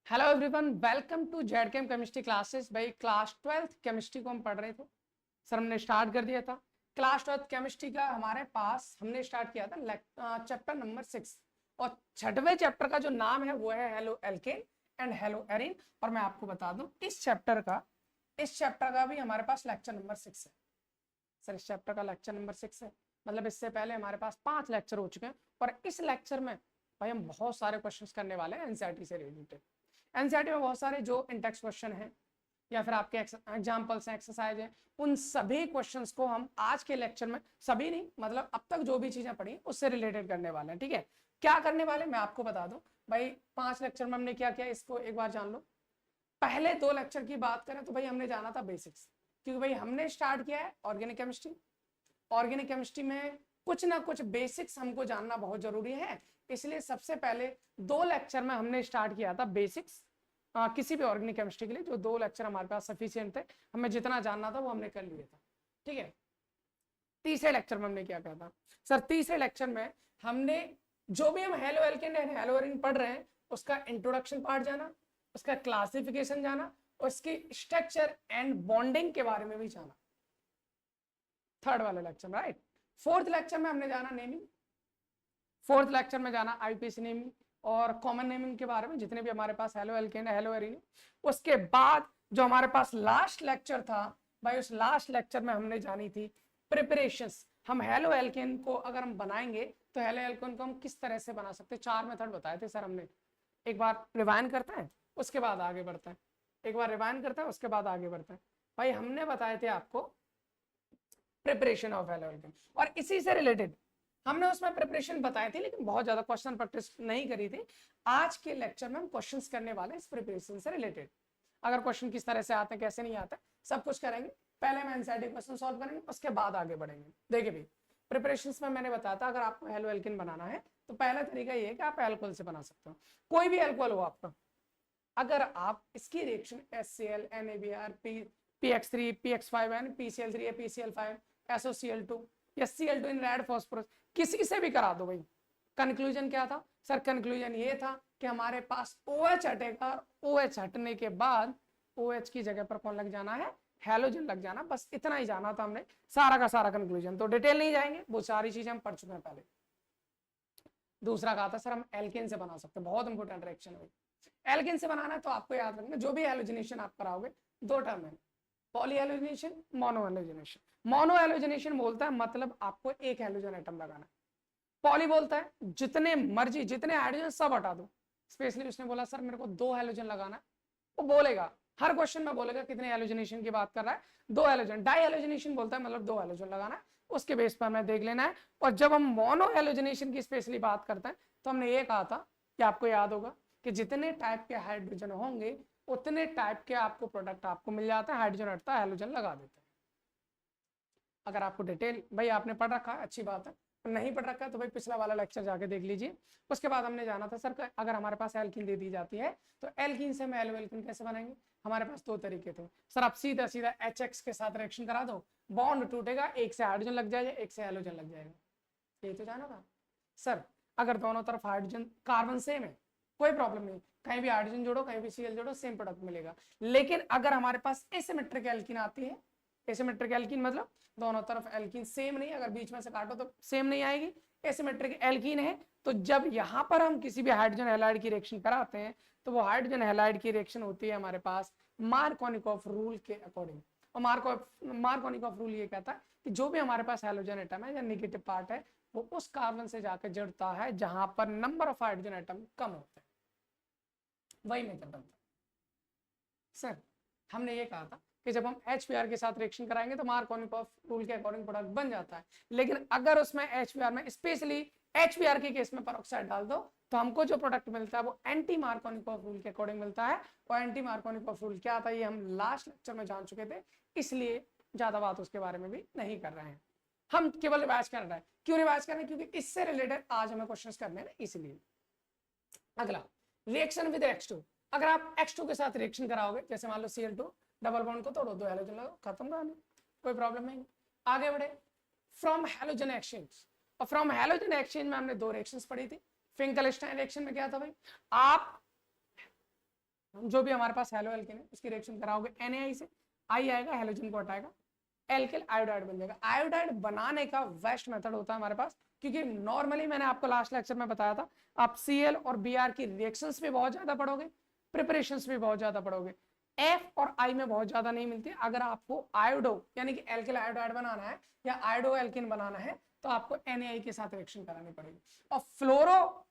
Hello everyone, welcome to Z Chem chemistry classes. भाई class 12th chemistry को हम पढ़ रहे थे सर, हमने स्टार्ट कर दिया था। क्लास 12th केमिस्ट्री का हमारे पास हमने स्टार्ट किया था चैप्टर नंबर 6 और छठवें चैप्टर का जो नाम है वो है halo alkane and hello Erin. और मैं आपको बता दूं इस चैप्टर का भी हमारे पास लेक्चर नंबर 6 है। सर इस चैप्टर का लेक्चर नंबर 6 है, मतलब इससे पहले हमारे पास 5 लेक्चर हो चुके हैं और इस लेक्चर में भाई हम बहुत सारे क्वेश्चंस करने वाले हैं एनसीईआरटी से रिलेटेड। एनसीईआरटी में बहुत सारे जो इंडेक्स क्वेश्चन हैं या फिर आपके एग्जाम्पल्स हैं, एक्सरसाइज हैं, उन सभी क्वेश्चंस को हम आज के लेक्चर में, सभी नहीं मतलब अब तक जो भी चीजें पढ़ी उससे रिलेटेड करने वाले हैं। ठीक है, क्या करने वाले मैं आपको बता दूं। भाई 5 लेक्चर में हमने क्या किया इसको एक बार जान लो। पहले 2 लेक्चर की बात करें तो भाई हमने जाना था बेसिक्स, क्योंकि भाई हमने स्टार्ट किया है ऑर्गेनिक केमिस्ट्री। ऑर्गेनिक केमिस्ट्री में कुछ ना कुछ बेसिक्स हमको जानना बहुत जरूरी है, इसलिए सबसे पहले 2 लेक्चर में हमने स्टार्ट किया था बेसिक्स। किसी भी ऑर्गेनिक केमिस्ट्री के लिए जो 2 लेक्चर हमारे पास सफिशिएंट थे, हमें जितना जानना था वो हमने कर लिया था। ठीक है, तीसरे लेक्चर में हमने क्या कहा था सर? तीसरे लेक्चर में हमने जो भी हम halo alkane and hello Erin पढ़ रहे हैं उसका इंट्रोडक्शन पार्ट जाना, उसका क्लासिफिकेशन जाना, उसकी स्ट्रक्चर एंड बॉन्डिंग के बारे में भी जाना। थर्ड वाले लेक्चर में, राइट। फोर्थ लेक्चर में हमने जाना नेमिंग, फोर्थ लेक्चर में जाना आईपीसी नेमिंग और कॉमन नेमिंग के बारे में, जितने भी हमारे पास हेलो एल्केन हेलो एरिन। उसके बाद जो हमारे पास लास्ट लेक्चर था भाई, उस लास्ट लेक्चर में हमने जानी थी प्रिपरेशंस। हम हेलो एल्केन को अगर हम बनाएंगे तो हेलो एल्केन को हम किस तरह से बना सकते हैं, 4 मेथड बताए थे सर हमने। एक बार रिवाइंड करते हैं उसके बाद आगे बढ़ते हैं, एक बार रिवाइंड करते हैं उसके बाद आगे बढ़ते हैं। भाई हमने बताए थे आपको प्रिपरेशन ऑफ हेलो एल्केन, और इसी से रिलेटेड हमने उसमें प्रिपरेशन बताई थी, लेकिन बहुत ज्यादा क्वेश्चन प्रैक्टिस नहीं करी थी। आज के लेक्चर में हम क्वेश्चंस करने वाले हैं इस प्रिपरेशन से रिलेटेड। अगर क्वेश्चन किस तरह से आते हैं, कैसे नहीं आते, सब कुछ करेंगे। पहले हम एनसीईआरटी क्वेश्चन सॉल्व करेंगे, उसके बाद आगे बढ़ेंगे। देखिए भाई, प्रिपरेशन में मैंने बताया था अगर आपको हेलो एल्केन बनाना है तो पहला तरीका ये है कि आप एल्कोहल से बना सकते हो। कोई भी एल्कोहल हो आपका, अगर आप इसकी reaction HCl, NaBr, PX3, PX5N, PCl3 या PCl5, SOCl2 या Cl2 इन रेड फॉस्फोरस, किसी से भी करा दो भाई। कंक्लूजन क्या था सर? कंक्लूजन ये था कि हमारे पास OH हटेगा और OH हटने के बाद OH की जगह पर कौन लग जाना है? हैलोजन लग जाना। बस इतना ही जाना था हमने, सारा का सारा कंक्लूजन। तो डिटेल नहीं जाएंगे, वो सारी चीजें हम पढ़ चुके हैं पहले। दूसरा कहा था सर हम एल्केन से बना सकते हैं, बहुत इंपॉर्टेंट रिएक्शन है। एल्केन से बनाना है तो आपको याद रखना, जो भी हेलोजिनेशन आप कराओगे 2 टर्म है, poly halogenation, mono halogenation. Mono halogenation बोलता है मतलब आपको एक हेलोजन एटम लगाना है। पॉली बोलता है जितने मर्जी जितने हाइड्रोजन सब हटा दो। स्पेशली उसने बोला सर मेरे को 2 हेलोजन लगाना है, वो बोलेगा हर क्वेश्चन में बोलेगा कितने हेलोजनेशन की बात कर रहा है, 2 हेलोजन। डाई हेलोजनेशन बोलता है मतलब 2 हेलोजन लगाना है, उसके बेस पर मैं देख लेना है। और जब हम मोनो हेलोजनेशन की स्पेशली बात करते हैं तो हमने ये कहा था कि आपको याद होगा कि जितने टाइप के हाइड्रोजन होंगे उतने टाइप के आपको प्रोडक्ट आपको मिल जाता है। हाइड्रोजन हटता है, हेलोजन लगा देते हैं। अगर आपको डिटेल भाई आपने पढ़ रखा है अच्छी बात है, नहीं पढ़ रखा है तो भाई पिछला वाला लेक्चर जाके देख लीजिए। उसके बाद हमने जाना था सर अगर हमारे पास एल्कीन दे दी जाती है तो एल्कीन से हम एलो एल्कीन कैसे बनाएंगे। हमारे पास 2 तरीके थे सर, आप सीधा सीधा HX के साथ रिएक्शन करा दो, बॉन्ड टूटेगा, एक से हाइड्रोजन लग जाएगा, एक से हेलोजन लग जाएगा। यही तो जाना था सर। अगर दोनों तरफ हाइड्रोजन कार्बन सेम है कोई प्रॉब्लम नहीं, कहीं भी हाइड्रोजन जोड़ो कहीं भी Cl जोड़ो सेम प्रोडक्ट मिलेगा। लेकिन अगर हमारे पास एसिमेट्रिक एल्कीन आती है, एसिमेट्रिक एल्कीन मतलब दोनों तरफ एल्कीन सेम नहीं, अगर बीच में से काटो तो सेम नहीं आएगी। एसिमेट्रिक एल्कीन है तो जब यहां पर हम किसी भी हाइड्रोजन हैलाइड की रिएक्शन कराते हैं तो वो हाइड्रोजन हैलाइड की रिएक्शन होती है हमारे पास मार्कोनिकॉफ रूल के अकॉर्डिंग। और मार्कोनिकॉफ रूल ये कहता है कि जो भी हमारे पास हैलोजन एटम है या नेगेटिव पार्ट है वो उस कार्बन से जाकर जुड़ता है जहां पर नंबर ऑफ हाइड्रोजन एटम कम होते हैं, वही मेथड बनता है। सर हमने ये कहा था कि जब हम HBr के साथ रिएक्शन कराएंगे तो मार्कोनिकॉफ रूल के अकॉर्डिंग प्रोडक्ट बन जाता है। लेकिन अगर उसमें HBr में स्पेशली HBr के केस में पेरोक्साइड डाल दो तो हमको जो प्रोडक्ट मिलता है वो एंटी मार्कोनिकॉफ रूल के अकॉर्डिंग मिलता है। और एंटी मार्कोनिकॉफ रूल क्या था ये हम लास्ट लेक्चर में जान चुके थे, इसलिए ज्यादा बात उसके बारे में भी नहीं कर रहे हैं। हम केवल रिवाइज कर रहे हैं। क्यों रिवाइज कर रहे हैं? क्योंकि इससे रिलेटेड आज हमें क्वेश्चन करने हैं, इसलिए। अगला रिएक्शन विद X2। अगर आप X2 के साथ रिएक्शन कराओगे, जैसे मान लो Cl2 डबल बॉन्ड को तोड़ो, 2 हेलोजन लगाओ, खत्म कहानी, कोई प्रॉब्लम नहीं। आगे बढ़े, फ्रॉम हेलोजन एक्सचेंज। और फ्रॉम हेलोजन एक्सचेंज में हमने 2 रिएक्शंस पढ़ी थी। फिंकलस्टाइन रिएक्शन में क्या था भाई, आप जो भी हमारे पास हेलो एल्केन है उसकी रिएक्शन कराओगे NaI से, आई आएगा, हेलोजन को हटाएगा, एल्किल आयोडाइड बन जाएगा। आयोडाइड बनाने का बेस्ट मेथड होता है हमारे पास, क्योंकि नॉर्मली मैंने आपको लास्ट लेक्चर में बताया था, आप Cl और Br की रिएक्शंस भी बहुत ज्यादा पढ़ोगे, प्रिपरेशंस भी बहुत ज्यादा पढ़ोगे, F और I में बहुत ज्यादा नहीं मिलती। अगर आपको आयोडो यानी कि एल्किल आयोडाइड बनाना है या आयोडो एल्किन बनाना है तो आपको NaI के साथ रिएक्शन करानी पड़ेगी। और फ्लोरो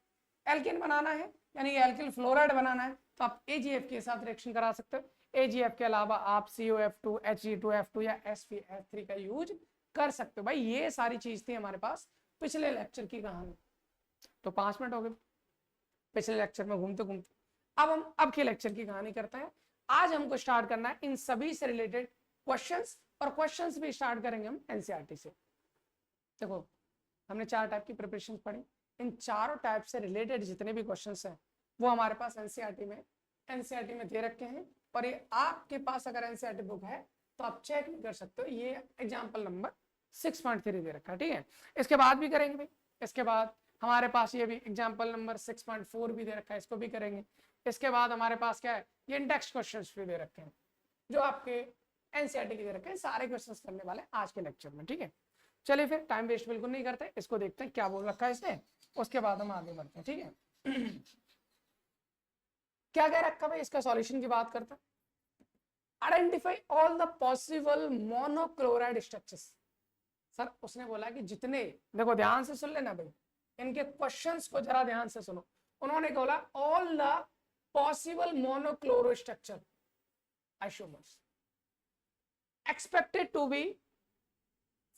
एल्किन बनाना है यानी एल्किल फ्लोराइड बनाना है तो आप AgF के साथ रिएक्शन करा सकते हो। AgF के अलावा आप COF2, Hg2F2 या SvF3 का यूज कर सकते हो। भाई ये सारी चीज थी हमारे पास पिछले लेक्चर की कहानी। तो 5 मिनट हो गए पिछले लेक्चर में घूमते घूमते। अब हम अब के लेक्चर की कहानी करते हैं। आज हमको स्टार्ट करना है इन सभी से रिलेटेड क्वेश्चंस, और क्वेश्चंस भी स्टार्ट करेंगे हम NCERT से। देखो हमने 4 टाइप की प्रिपरेशन पढ़ी, इन चारों टाइप से रिलेटेड जितने भी क्वेश्चंस हैं वो हमारे पास NCERT में दे रखे हैं। और ये आपके पास अगर NCERT बुक है तो आप चेक भी कर सकते हो। ये एग्जाम्पल नंबर 6.3 दे रखा है, ठीक है। इसके बाद भी करेंगे भाई, इसके बाद हमारे पास ये भी एग्जाम्पल नंबर 6.4 भी दे रखा है, इसको भी करेंगे। इसके बाद हमारे पास क्या है, ये इंडेक्स क्वेश्चंस भी दे रखे हैं जो आपके NCERT के दे रखे हैं। सारे क्वेश्चंस करने वाले आज के लेक्चर में, ठीक है। चलिए फिर टाइम वेस्ट बिल्कुल नहीं करते, इसको देखते हैं क्या बोल रखा है इसने, उसके बाद हम आगे बढ़ते हैं, ठीक है। क्या कह रखा है इसका सॉल्यूशन की बात करते हैं। Identify all the possible monochloride structures. Sir उसने बोला कि जितने, देखो ध्यान से सुन लेना भाई, इनके क्वेश्चंस को जरा ध्यान से सुनो। उन्होंने बोला all the possible monochloro structure isomers expected to be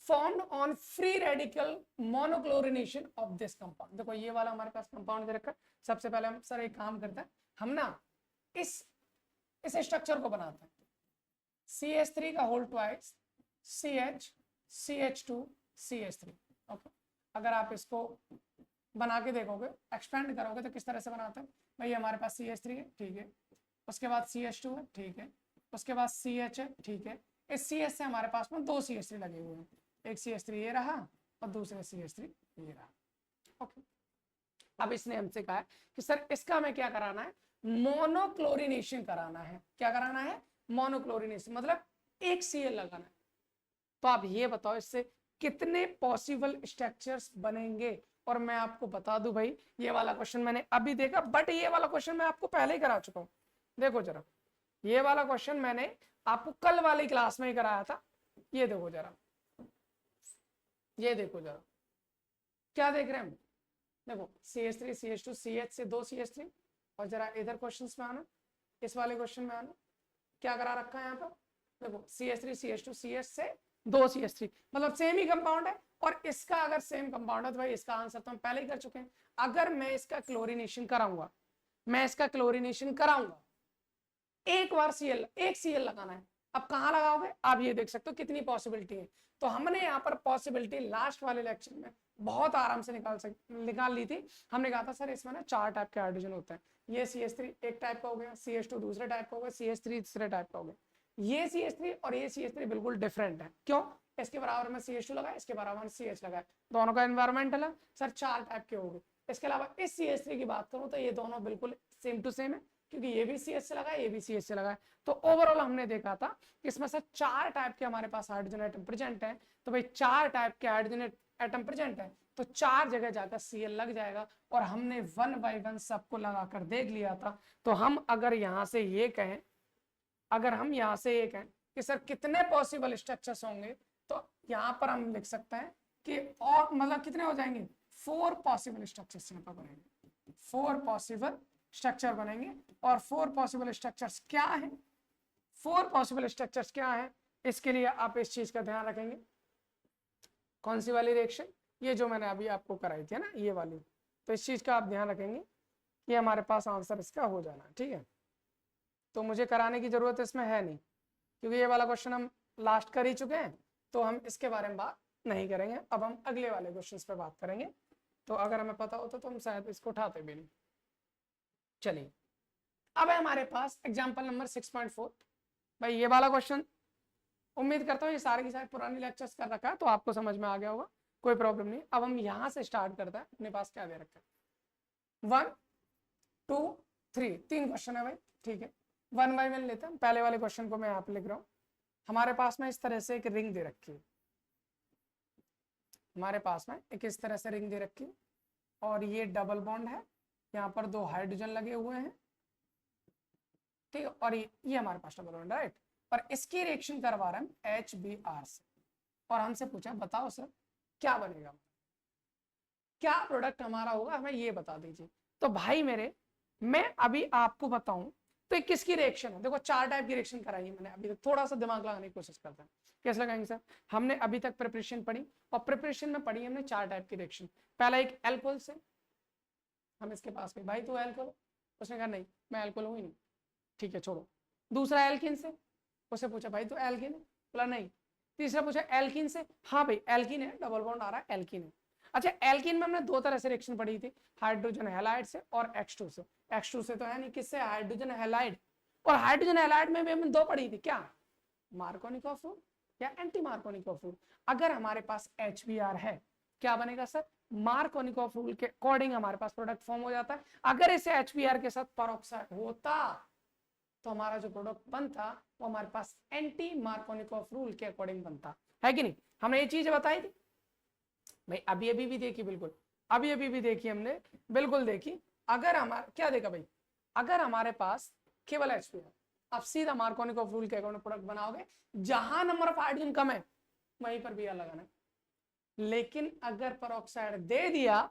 formed on free radical monochlorination of this compound। देखो ये वाला हमारे पास कंपाउंड दे रखा है। सबसे पहले हम सर एक काम करते हैं, हम ना इस स्ट्रक्चर को बनाते हैं CH3 का whole twice CH CH2 CH3। Okay, अगर आप इसको बना के देखोगे, एक्सपेंड करोगे तो किस तरह से बनाते हैं भाई। हमारे पास CH3 है, ठीक है, उसके बाद CH2 है, ठीक है, उसके बाद CH है, ठीक है। इस CH से हमारे पास में 2 CH3 लगे हुए हैं, एक CH3 ये रहा और दूसरे CH3 ये रहा। ओके, अब इसने हमसे कहा है कि सर इसका हमें क्या कराना है, मोनोक्लोरिनेशन कराना है। क्या कराना है, मोनोक्लोरिनेशन, मतलब एक Cl लगाना है। तो आप ये बताओ इससे कितने पॉसिबल स्ट्रक्चर्स बनेंगे। और मैं आपको बता दूं भाई, ये वाला क्वेश्चन मैंने अभी देखा, बट ये वाला क्वेश्चन मैं आपको पहले ही करा चुका हूं। देखो जरा, ये वाला क्वेश्चन मैंने आपको कल वाली क्लास में ही कराया था। ये देखो जरा, ये देखो जरा, क्या देख रहे हैं हम। देखो CH3 CH2 CH से 2 CH3, और जरा इधर क्वेश्चंस में आना, इस वाले क्वेश्चन में आना, क्या करा रखा है यहाँ पर। देखो CH3 CH2 CH से 2 CH3, मतलब सेम ही कंपाउंड है। और इसका अगर सेम कंपाउंड है तो भाई इसका आंसर तो हम पहले ही कर चुके हैं। अगर मैं इसका क्लोरिनेशन कराऊंगा, एक बार एक Cl लगाना है। अब कहाँ लगाओगे, आप ये देख सकते हो कितनी पॉसिबिलिटी है। तो हमने यहाँ पर पॉसिबिलिटी लास्ट वाले लेक्चर में बहुत आराम से निकाल ली थी। हमने कहा था सर इसमें ना 4 टाइप के हाइड्रोजन होते हैं। ये CH3 एक टाइप का हो गया, CH2 दूसरे टाइप का हो गया, CH3 तीसरे टाइप का हो गया। ये CH3 और ये CH3 बिल्कुल डिफरेंट है। क्यों, इसके बराबर में CH2 लगाया, इसके बराबर में CH लगाया, दोनों का एनवायरमेंट अलग। सर 4 टाइप के हो गए। इसके अलावा इस CH3 की बात करूं तो ये दोनों बिल्कुल सेम टू सेम है, क्योंकि ये भी CH से लगा है, ये भी CH से लगा है। तो ओवरऑल हमने देखा था कि इसमें से 4 टाइप के हमारे पास हाइड्रोजन एटम प्रेजेंट है। तो भाई 4 टाइप के हाइड्रोजन एटम प्रेजेंट है तो 4 जगह जाकर Cl लग जाएगा। और हमने 1 बाय 1 सबको लगाकर देख लिया था। तो हम अगर यहाँ से ये कहें, कि सर कितने पॉसिबल स्ट्रक्चर्स होंगे, तो यहाँ पर हम लिख सकते हैं कि और मतलब कितने हो जाएंगे, 4 पॉसिबल स्ट्रक्चर्स यहाँ पर बनेंगे। 4 पॉसिबल स्ट्रक्चर बनेंगे। और 4 पॉसिबल स्ट्रक्चर्स क्या है, 4 पॉसिबल स्ट्रक्चर्स क्या है, इसके लिए आप इस चीज का ध्यान रखेंगे। कौन सी वाली रिएक्शन, ये जो मैंने अभी आपको कराई थी ना, ये वाली। तो इस चीज का आप ध्यान रखेंगे कि हमारे पास आंसर इसका हो जाना, ठीक है। तो मुझे कराने की जरूरत इसमें है नहीं, क्योंकि ये वाला क्वेश्चन हम लास्ट कर ही चुके हैं। तो हम इसके बारे में बात नहीं करेंगे। अब हम अगले वाले क्वेश्चन पे बात करेंगे। तो अगर हमें पता होता तो हम शायद इसको उठाते भी नहीं। चलिए, अब है हमारे पास एग्जाम्पल नंबर 6.4। भाई ये वाला क्वेश्चन उम्मीद करता हूँ ये सारे की सारे पुरानी लेक्चर्स कर रखा है, तो आपको समझ में आ गया होगा, कोई प्रॉब्लम नहीं। अब हम यहाँ से स्टार्ट करते हैं। अपने पास क्या दे रखा है, 1 2 3 3 क्वेश्चन है भाई, ठीक है। वन बाय वन लेते हैं। पहले वाले क्वेश्चन को मैं यहाँ पे लिख रहा हूँ। हमारे पास में इस तरह से एक रिंग दे रखी है, हमारे पास में एक इस तरह से रिंग दे रखी है, और ये डबल बॉन्ड है, यहाँ पर 2 हाइड्रोजन लगे हुए हैं, ठीक है, और ये हमारे पास डबल बॉन्ड, राइट। और इसकी रिएक्शन करवा रहे हैं HBr से, और हमसे पूछा बताओ सर क्या बनेगा, क्या प्रोडक्ट हमारा होगा, हमें ये बता दीजिए। तो भाई मेरे, मैं अभी आपको बताऊं तो किसकी रिएक्शन है। देखो 4 टाइप की रिएक्शन कराई है मैंने अभी तक, थोड़ा सा दिमाग लगाने की कोशिश करते हैं। कैसे लगाएंगे सर, हमने अभी तक प्रिपरेशन पढ़ी, और प्रिपरेशन में पढ़ी हमने 4 टाइप की रिएक्शन। पहला एक एल्कोहल से, हम इसके पास गए, भाई तो एल्कोहल, उसने कहा नहीं मैं एल्कोहल हूँ ही नहीं, ठीक है छोड़ो। दूसरा एल्किन से, उससे पूछा भाई तो एल्किन है, बोला नहीं। तीसरा पूछा एल्किन से, हाँ भाई एल्किन है, डबल बॉन्ड आ रहा है, एल्किन है। अच्छा, एल्किन में हमने 2 तरह से रिएक्शन पढ़ी थी, हाइड्रोजन हैलाइड से और X2 से। X2 से तो है नहीं, किससे, हाइड्रोजन हैलाइड। और हाइड्रोजन हैलाइड में भी हमने 2 पढ़ी थी, क्या, मार्कोनिकॉफ रूल या एंटी मार्कोनिकॉफ रूल। अगर हमारे पास HBr है, क्या बनेगा सर, मार्कोनिकॉफ रूल के अकॉर्डिंग हमारे पास प्रोडक्ट फॉर्म हो जाता है। अगर इसे HBr के साथ पेरोक्साइड होता तो हमारा जो प्रोडक्ट बनता वो हमारे पास एंटी मार्कोनिकॉफ रूल के अकॉर्डिंग बनता है कि नहीं। हमने ये चीज बताई थी भाई, अभी अभी भी देखी, बिल्कुल अभी अभी भी देखी हमने, बिल्कुल देखी। अगर हमारा क्या देखा भाई, अगर हमारे पास केवल HBr, आप सीधा मार्कोनिकॉफ रूल के अकॉर्डिंग प्रोडक्ट बनाओगे, जहां नंबर ऑफ हाइड्रोजन कम है वहीं पर Br लगाना है। लेकिन अगर पेरोक्साइड दे दिया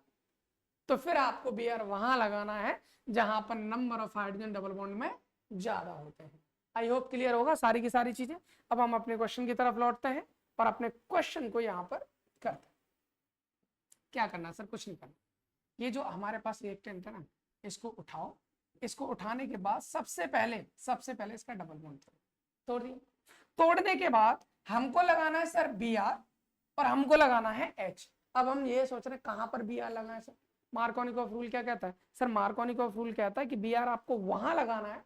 तो फिर आपको Br वहां लगाना है जहां पर number of hydrogen double bond में ज्यादा होते हैं। आई होप क्लियर होगा सारी की सारी चीजें। अब हम अपने क्वेश्चन की तरफ लौटते हैं और अपने क्वेश्चन को यहाँ पर करते हैं। क्या करना है सर, कुछ नहीं करना, ये जो हमारे पास रिएक्टेंट है ना, इसको उठाओ, इसको उठाने के बाद सबसे पहले इसका डबल बॉन्ड तोड़ दिया। तोड़ने के बाद हमको लगाना है सर Br और हमको लगाना है H। अब हम ये सोच रहे हैं कहां पर Br लगाए सर, मार्कोनिकॉफ रूल क्या कहता है सर, मार्कोनिकॉफ रूल कहता है कि Br आपको वहां लगाना है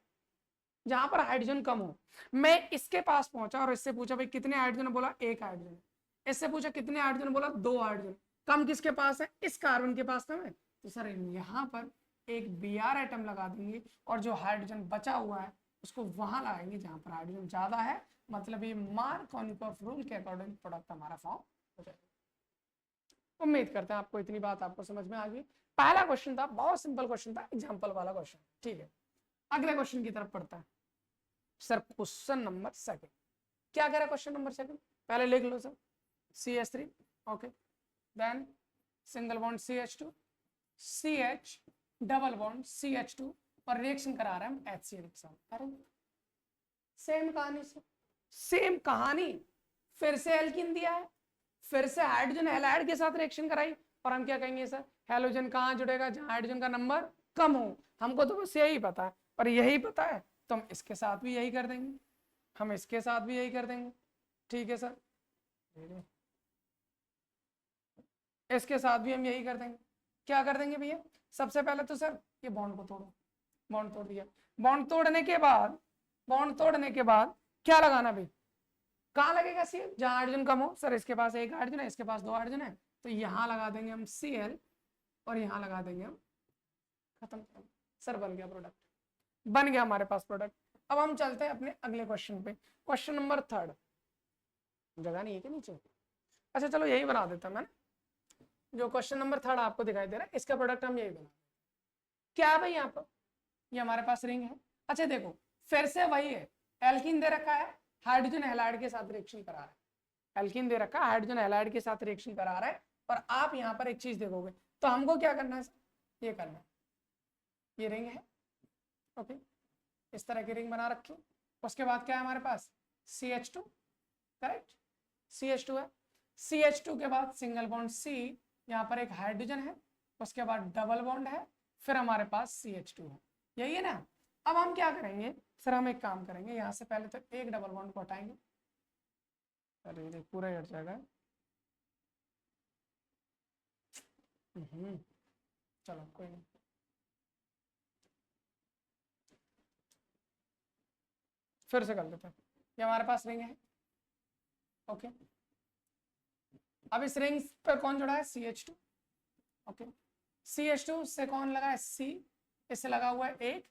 जहां पर हाइड्रोजन कम हो। मैं इसके पास पहुंचा और इससे पूछा भाई कितने हाइड्रोजन, बोला 1 हाइड्रोजन। इससे पूछा कितने हाइड्रोजन, बोला 2 हाइड्रोजन। कम किसके पास है, इस कार्बन के पास कम है, तो सर यहाँ पर एक Br एटम लगा देंगे और जो हाइड्रोजन बचा हुआ है उसको वहां लगाएंगे जहां पर हाइड्रोजन ज्यादा है। मतलब ये मार्कोनिकॉफ रूल के अकॉर्डिंग प्रोडक्ट हमारा फॉर्म हो जाएगा। उम्मीद करते हैं आपको इतनी बात आपको समझ में आ गई। पहला क्वेश्चन था, बहुत सिंपल क्वेश्चन था, एग्जाम्पल वाला क्वेश्चन, ठीक है। अगले क्वेश्चन की तरफ पढ़ता है सर, क्वेश्चन नंबर 2। क्या कह रहा है क्वेश्चन नंबर 2, पहले लिख लो sir, CH3, okay, then single bond CH2, CH double bond CH2, और रिएक्शन करा रहे हैं हम HCl के साथ। अरे सेम कहानी सर, सेम कहानी, फिर से एल्किन दिया है, फिर से हाइड्रोजन हैलाइड के साथ रिएक्शन कराई, और हम क्या कहेंगे सर, हैलोजन कहाँ जुड़ेगा, जहां हाइड्रोजन का नंबर कम हो। हमको तो बस यही पता है, पर यही पता है तो हम इसके साथ भी यही कर देंगे, हम इसके साथ भी यही कर देंगे, ठीक है सर, इसके साथ भी हम यही कर देंगे। क्या कर देंगे भैया, सबसे पहले तो सर ये बॉन्ड को तोड़ो, बॉन्ड तोड़ दिया। बॉन्ड तोड़ने के बाद क्या लगाना भाई, कहाँ लगेगा Cl, जहां हाइड्रोजन कम हो। सर इसके पास 1 हाइड्रोजन है, इसके पास 2 हाइड्रोजन है, तो यहाँ लगा देंगे हम Cl और यहाँ लगा देंगे हम, खत्म। सर बन गया प्रोडक्ट, बन गया हमारे पास प्रोडक्ट। अब हम चलते हैं अपने अगले क्वेश्चन पे, क्वेश्चन नंबर 3। जगह नहीं है कि नीचे, अच्छा चलो यही बना देता मैं, जो क्वेश्चन नंबर 3 आपको दिखाई दे रहा है इसका प्रोडक्ट हम यही बना। क्या है भाई, यहाँ पर ये हमारे पास रिंग है। अच्छा देखो फिर से वही है, एल्किन दे रखा है, हाइड्रोजन हैलाइड के साथ रिएक्शन करा रहा है, एल्किन दे रखा है, हाइड्रोजन हैलाइड के साथ रिएक्शन करा रहा है। और आप यहाँ पर एक चीज देखोगे तो हमको क्या करना है, ये करना है, ये रिंग है, ओके, इस तरह की रिंग बना रखी। उसके बाद क्या है हमारे पास, CH2, करेक्ट, CH2 है। CH2 के बाद सिंगल बॉन्ड C, यहाँ पर एक हाइड्रोजन है, उसके बाद डबल बॉन्ड है, फिर हमारे पास CH2 है, यही है ना। अब हम क्या करेंगे सर, हम एक काम करेंगे, यहाँ से पहले तो एक डबल बॉन्ड को हटाएंगे, अरे पूरा हट जाएगा, चलो कोई नहीं, फिर से कर लेते हैं। ये हमारे पास रिंग है, ओके, अब इस रिंग पर कौन जुड़ा है, CH2, ओके, CH2 से कौन लगा है, C, इससे लगा हुआ है 1,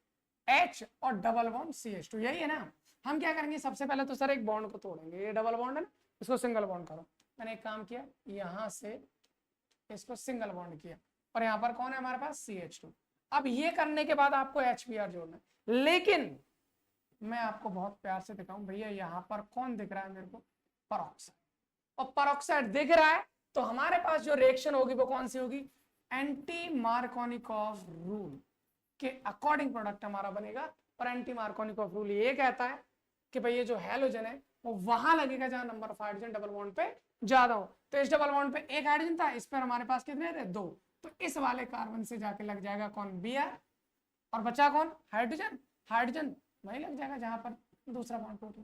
H और डबल बॉन्ड CH2, यही है ना। हम क्या करेंगे, सबसे पहले तो सर एक बॉन्ड को तोड़ेंगे, ये डबल बॉन्ड है ना, इसको सिंगल बॉन्ड करो। मैंने एक काम किया, यहाँ से इसको सिंगल बॉन्ड किया, और यहाँ पर कौन है हमारे पास, CH2। अब ये करने के बाद आपको HBr जोड़ना है, लेकिन मैं आपको बहुत प्यार से दिखाऊं भैया, यहाँ पर कौन दिख रहा है मेरे को, परऑक्साइड। और परऑक्साइड दिख रहा है तो हमारे पास जो रिएक्शन होगी वो कौन सी होगी, एंटी मार्कोनिकॉफ रूल के अकॉर्डिंग प्रोडक्ट हमारा बनेगा। और एंटी मार्कोनिकॉफ रूल ये कहता है कि भाई ये जो हैलोजन है वो वहां लगेगा जहां number of hydrogen double bond पे ज्यादा हो। तो इस डबल बॉन्ड पे एक हाइड्रोजन था, इस पर हमारे पास कितने थे, 2। तो इस वाले कार्बन से जाके लग जाएगा कौन, Br, और बचा कौन, हाइड्रोजन। हाइड्रोजन वही लग जाएगा जहां पर दूसरा बॉन्ड टूटा।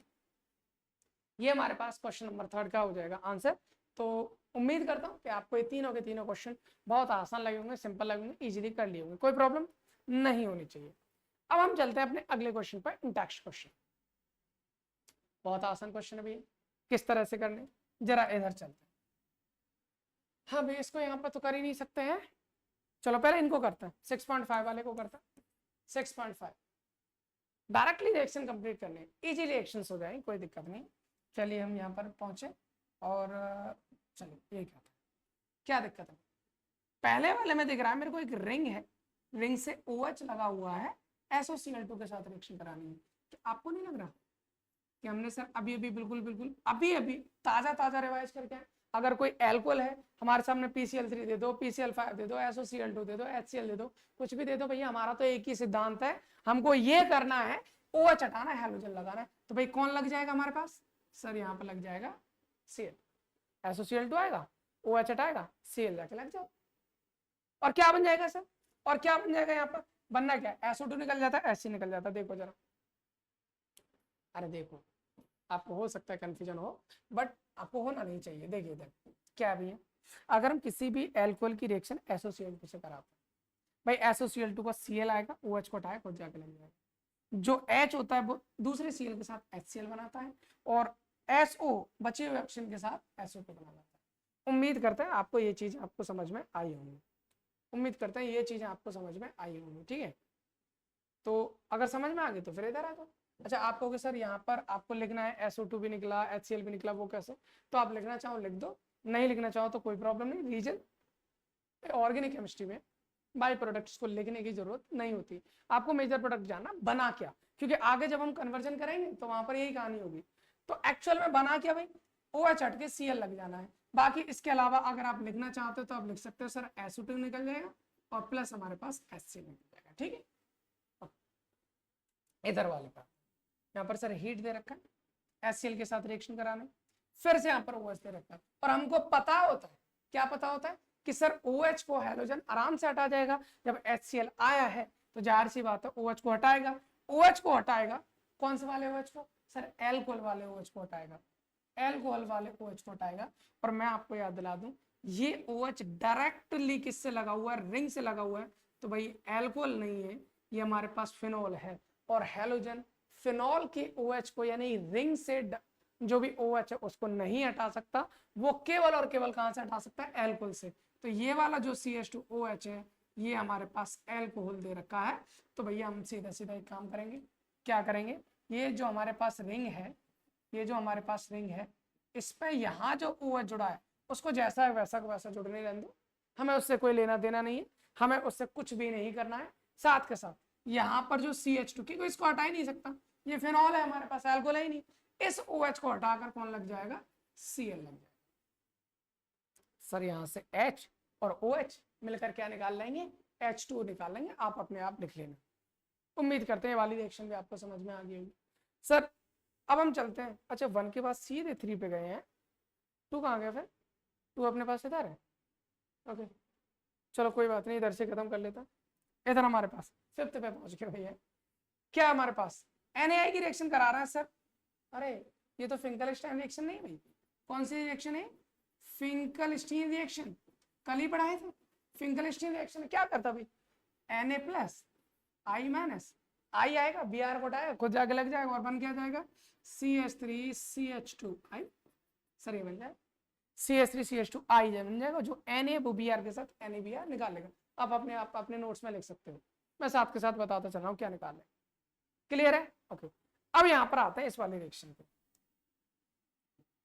ये हमारे पास क्वेश्चन नंबर 3 का हो जाएगा आंसर। तो उम्मीद करता हूँ कि आपको ये तीनों के तीनों क्वेश्चन बहुत आसान लगे होंगे, सिंपल लगे होंगे, इजीली कर लिए होंगे, कोई प्रॉब्लम नहीं होनी चाहिए। अब हम चलते हैं अपने अगले क्वेश्चन पर, इंटेक्स्ट क्वेश्चन। बहुत आसान क्वेश्चन है भैया, किस तरह से करने, जरा इधर चलते हैं। हाँ भैया, इसको यहाँ पर तो कर ही नहीं सकते हैं, चलो पहले इनको करते हैं, 6.5 वाले को करते हैं। 6.5 डायरेक्टली रिएक्शन कंप्लीट करने, इजी रिएक्शंस हो जाएंगे, कोई दिक्कत नहीं। चलिए हम यहाँ पर पहुंचे, और चलिए यही कहते हैं, क्या दिक्कत है। पहले वाले में दिख रहा है मेरे को एक रिंग है, रिंग से OH लगा हुआ है, SOCl2 के साथ रिएक्शन करानी है। तो आपको नहीं लग रहा कि हमने सर अभी अभी बिल्कुल अभी ताजा रिवाइज करके, अगर कोई एल्कोहल है हमारे सामने PCl3 दे दो, PCl5 दे दो, SOCl2 दे दो, HCl दे दो, कुछ भी दे दो भैया, हमारा तो एक ही सिद्धांत है, हमको ये करना है, OH हटाना है, हैलोजन लगाना है। तो भाई कौन लग जाएगा हमारे पास, सर यहाँ पर लग जाएगा Cl, SOCl2 आएगा, OH हटाएगा, Cl जाके लग जाओ, और क्या बन जाएगा सर, और क्या बन जाएगा, यहाँ पर बनना क्या है, SO2 निकल जाता है, H निकल जाता है। देखो जरा, अरे देखो, आपको हो सकता है कंफ्यूजन हो, बट आपको होना नहीं चाहिए। देखिए इधर क्या भी है, अगर हम किसी भी एल्कोहल की रिएक्शन SOCl2 से कराते हैं, भाई SOCl2 का Cl आएगा, OH को हटाए, खुद जाके लग जाएगा। जो H होता है वो दूसरे Cl के साथ HCl बनाता है, और SO बचे हुए ऑक्सीजन के साथ SO2 बना जाता है। उम्मीद करते हैं आपको ये चीज आपको समझ में आई होंगी, उम्मीद करते हैं ये चीजें आपको समझ में आई होंगी, ठीक है। तो अगर समझ में आ गई तो फिर इधर आ जाओ। अच्छा, आप कहोगे सर यहाँ पर आपको लिखना है SO2 भी निकला, HCl भी निकला, वो कैसे, तो आप लिखना चाहो लिख दो, नहीं लिखना चाहो तो कोई प्रॉब्लम नहीं। रीजन ऑर्गेनिक केमिस्ट्री में बाई प्रोडक्ट्स को लिखने की जरूरत नहीं होती, आपको मेजर प्रोडक्ट जानना बना क्या, क्योंकि आगे जब हम कन्वर्जन करेंगे तो वहां पर यही कहानी होगी। तो एक्चुअल में बना क्या भाई, OH हट के Cl लग जाना है। बाकी इसके अलावा अगर आप लिखना चाहते हो तो आप लिख सकते हो सर SO2 निकल जाएगा और प्लस हमारे पास HCl निकल जाएगा, ठीक है। इधर वाले पर यहाँ पर सर हीट दे रखा है, HCl के साथ रिएक्शन कराने, फिर से यहाँ पर OH दे रखा है, और हमको पता होता है, क्या पता होता है कि सर OH को हैलोजन आराम से हटा जाएगा, जब HCl आया है तो जाहिर सी बात है OH को हटाएगा। OH को हटाएगा, कौन से वाले OH को, सर एल्कोहल वाले OH को हटाएगा, एल्कोहल वाले OH को हटाएगा। और मैं आपको याद दिला दूं, ये OH डायरेक्टली किससे लगा हुआ है, रिंग से लगा हुआ है, तो भाई एल्कोहल नहीं है, ये हमारे पास फिनोल है। और हैलोजन फिनोल के OH को यानी रिंग से जो भी OH है उसको नहीं हटा सकता, वो केवल और केवल कहां से हटा सकता है, एल्कोहल से। तो ये वाला जो CH2OH है ये हमारे पास एल्कोहल दे रखा है। तो भैया हम सीधा सीधा एक काम करेंगे, क्या करेंगे, ये जो हमारे पास रिंग है, ये जो हमारे पास रिंग है, इस पे यहाँ जो OH जुड़ा है उसको जैसा है वैसा का वैसा जुड़ने रहने दो, हमें उससे कोई लेना देना नहीं है, हमें उससे कुछ भी नहीं करना है। साथ के साथ यहाँ पर जो CH2 की, कोई इसको हटा ही नहीं सकता, ये फिनॉल है हमारे पास, एल्कोहल है ही नहीं, इस OH को हटाकर कौन लग जाएगा, Cl लग जाएगा। सर यहाँ से H और OH मिलकर क्या निकाल लेंगे, H2 निकाल लेंगे, आप अपने आप लिख लेना। उम्मीद करते हैं वाली रिएक्शन भी आपको समझ में आ गई होगी। सर अब हम चलते हैं, अच्छा 1 के बाद सीधे 3 पे गए हैं, 2 कहाँ गया फिर, 2 अपने पास इधर है, ओके चलो कोई बात नहीं, इधर से खत्म कर लेता। इधर हमारे पास 5th पे पहुंच गए भैया, क्या हमारे पास NaI की रिएक्शन करा रहा है सर। अरे ये तो फिंकलस्टाइन रिएक्शन नहीं भाई, कौन सी रिएक्शन है, फिंकलस्टीन रिएक्शन, कल ही पढ़ाए थे। फिंकलस्टीन रिएक्शन क्या करता भाई, Na+I- I आएगा, Br को हटाएगा, खुद जाके लग जाएगा, और बन क्या जाएगा, CH3CH2I, सर ये बन जाएगा CH3CH2I बन जाएगा, जो Na वो Br के साथ NaBr निकाल लेगा। आप अपने नोट्स में लिख सकते हो, मैं साथ के साथ बताता चल रहा हूँ क्या निकाल लेगा। क्लियर है? ओके, अब यहाँ पर आता है इस वाले रिएक्शन पे।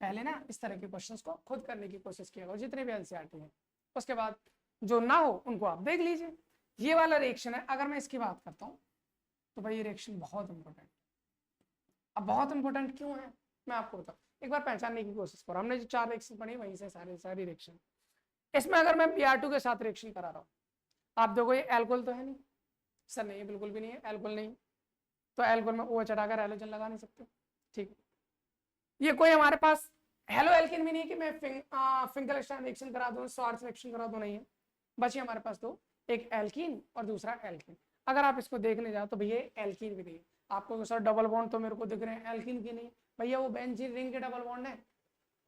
पहले ना इस तरह के क्वेश्चंस को खुद करने की कोशिश किया करो जितने भी एनसीईआरटी हैं, उसके बाद जो ना हो उनको आप देख लीजिए। ये वाला रिएक्शन है, अगर मैं इसकी बात करता हूँ तो भाई ये रिएक्शन बहुत इंपॉर्टेंट। अब बहुत इंपॉर्टेंट क्यों है मैं आपको बताऊँ, एक बार पहचानने की कोशिश करो। हमने जो 4 रिएक्शन पढ़ी वहीं से सारी रिएक्शन। इसमें अगर मैं Br2 के साथ रिएक्शन करा रहा हूँ, आप देखो ये एल्कोहल तो है नहीं सर, नहीं है, बिल्कुल भी नहीं है, एल्कोहल नहीं, तो एल्कोहल में OH हटाकर हैलोजन लगा नहीं सकते, ठीक। ये कोई हमारे पास हेलो एल्केन भी नहीं है कि मैं फिंगरस्टाइन रिएक्शन करा दूं, स्वार्ट्ज रिएक्शन करा दूं, नहीं है। बचे हमारे पास दो, एक एल्कीन और दूसरा एल्कीन। अगर आप इसको देखने जाओ तो भैया एल्कीन भी नहीं है। आपको सर डबल बॉन्ड तो मेरे को दिख रहे हैं, एल्कीन की नहीं भैया, वो बेंजीन रिंग के डबल बॉन्ड है,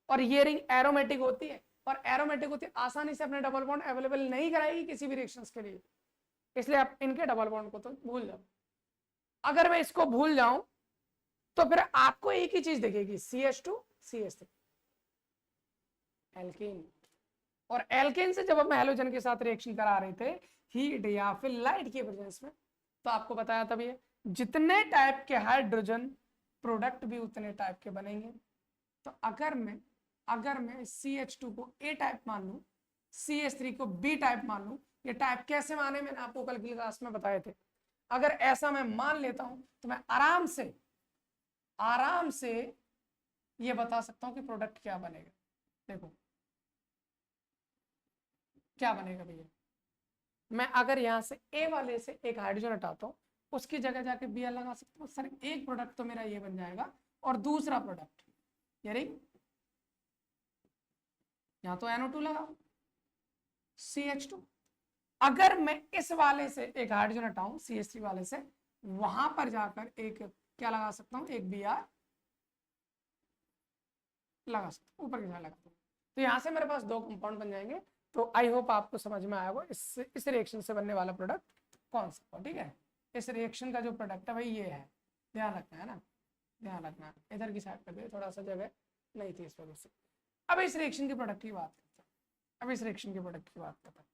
और ये रिंग एरोमेटिक होती है, और एरोमेटिक होती है आसानी से अपने डबल बॉन्ड अवेलेबल नहीं कराएगी किसी भी रिएक्शंस के लिए, इसलिए आप इनके डबल बॉन्ड को तो भूल जाओ। अगर मैं इसको भूल जाऊं तो फिर आपको एक ही चीज दिखेगी, CH2 CH3 एल्कीन। और एल्केन से जब हम हैलोजन के साथ रिएक्शन करा रहे थे हीट या फिर लाइट की प्रेजेंस में, तो आपको बताया तब ये जितने टाइप के हाइड्रोजन प्रोडक्ट भी उतने टाइप के बनेंगे। तो अगर मैं CH2 को A टाइप मान लूं, CH3 को B टाइप मान लूं, ये टाइप कैसे माने मैंने आपको कल की क्लास में बताए थे। अगर ऐसा मैं मान लेता हूं तो मैं आराम से ये बता सकता हूं कि प्रोडक्ट क्या बनेगा। देखो क्या बनेगा भैया, मैं अगर यहाँ से A वाले से एक हाइड्रोजन हटाता हूँ, उसकी जगह जाके Br लगा सकता हूँ सर, एक प्रोडक्ट तो मेरा ये बन जाएगा, और दूसरा प्रोडक्ट यानी यहाँ तो NO2 लगा CH2। अगर मैं इस वाले से एक हाइड्रोजन हटाऊं CH3 वाले से, वहां पर जाकर एक क्या लगा सकता हूं, एक Br लगा सकता हूं, ऊपर की साइड लगाता हूं, तो यहां से मेरे पास दो कंपाउंड बन जाएंगे। तो आई होप आपको समझ में आया होगा इस रिएक्शन से बनने वाला प्रोडक्ट कौन सा हो, ठीक है। इस रिएक्शन का जो प्रोडक्ट है भाई ये है, ध्यान रखना है ना, ध्यान रखना है। इधर की साइड कर दे, थोड़ा सा जगह नहीं थी इस वजह से। अब इस रिएक्शन की प्रोडक्ट की बात करते हैं, अब इस रिएक्शन की प्रोडक्ट की बात करते हैं,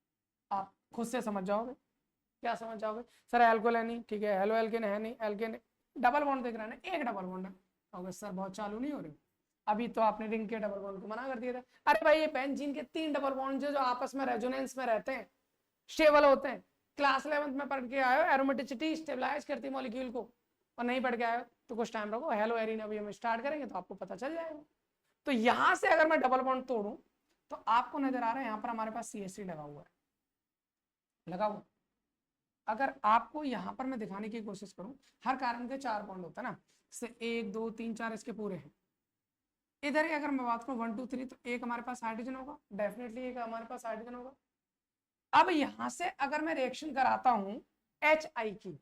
आप खुद से समझ जाओगे। क्या समझ जाओगे सर, एल्कोहल है नहीं, ठीक है, हेलो एल्केन है नहीं, एल्केन डबल बॉन्ड दिख रहा है ना, एक डबल बॉन्ड है, सर बहुत चालू नहीं हो रही, अभी तो आपने रिंग के डबल बॉन्ड को मना कर दिया था। अरे भाई ये बेंजीन के 3 डबल बॉन्ड जो आपस में रेजोनेंस में रहते हैं, स्टेबल होते हैं, क्लास 11th में पढ़ के आए हो, एरोमेटिसिटी स्टेबलाइज करती है मॉलिक्यूल को, और नहीं पढ़ के आए हो तो कुछ टाइम रखो, हेलो एरिन अभी हम स्टार्ट करेंगे तो आपको पता चल जाएगा। तो यहां से अगर मैं डबल बॉन्ड तोड़ूं तो आपको नजर आ रहा है यहाँ पर हमारे पास CH3 लगा हुआ है, लगा हुआ। अगर आपको यहाँ पर मैं दिखाने की कोशिश करूं, हर कार्बन के 4 बॉन्ड होता है ना, से 1 2 3 4 इसके पूरे हैं। इधर ही अगर मैं बात करूं 1 2 3, तो एक हमारे पास हाइड्रोजन होगा, डेफिनेटली एक हमारे पास हाइड्रोजन होगा। अब यहां से अगर मैं रिएक्शन कराता हूं HI की,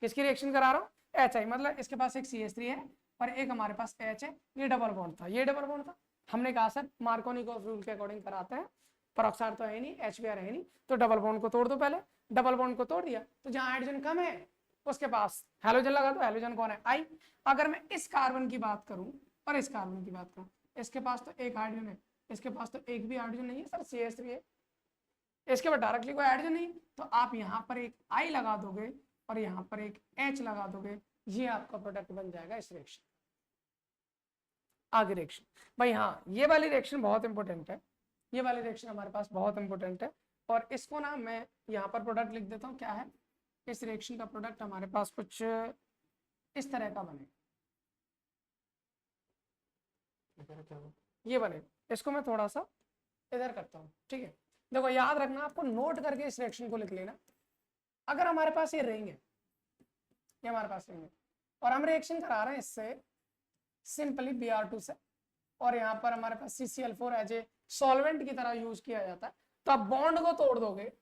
किसकी रिएक्शन करा रहा हूं, HI, मतलब इसके पास एक CH3 है और एक हमारे पास H है, ये डबल बॉन्ड था, ये डबल बॉन्ड था। हमने कहा सर मार्कोनी को रूल के अकॉर्डिंग कराते हैं, पेरोक्साइड तो है नहीं, HBr है नहीं, तो डबल बॉन्ड को तोड़ दो। पहले डबल बॉन्ड को तोड़ दिया तो जहां हाइड्रोजन कम है उसके पास हैलोजन लगा दो, हैलोजन कौन है, I। अगर मैं इस कार्बन की बात करूं और इस कार्बन की बात करूं, इसके पास तो एक हाइड्रोजन है, इसके पास तो एक भी हाइड्रोजन नहीं है सर, CH3 है, इसके बाद डायरेक्टली कोई हाइड्रोजन नहीं, तो आप यहाँ पर एक I लगा दोगे और यहाँ पर एक H लगा दोगे, ये आपका प्रोडक्ट बन जाएगा इस रिएक्शन। आगे रिएक्शन भाई, हाँ ये वाली रिएक्शन बहुत इंपॉर्टेंट है, ये वाली रिएक्शन हमारे पास बहुत इंपॉर्टेंट है, और इसको ना मैं यहाँ पर प्रोडक्ट लिख देता हूँ। क्या है इस रिएक्शन का प्रोडक्ट, हमारे पास कुछ इस तरह का बने, ये बने, इसको मैं थोड़ा सा इधर करता हूँ, ठीक है। देखो याद रखना, आपको नोट करके इस रिएक्शन को लिख लेना। अगर हमारे पास ये रिंग है, ये हमारे पास रिंग है, और हम रिएक्शन करा रहे हैं इससे सिंपली Br2 से, और यहाँ पर हमारे पास CCl4 एज ए सॉल्वेंट की तरह यूज किया जाता है, तो आप बॉन्ड को तोड़ दोगे,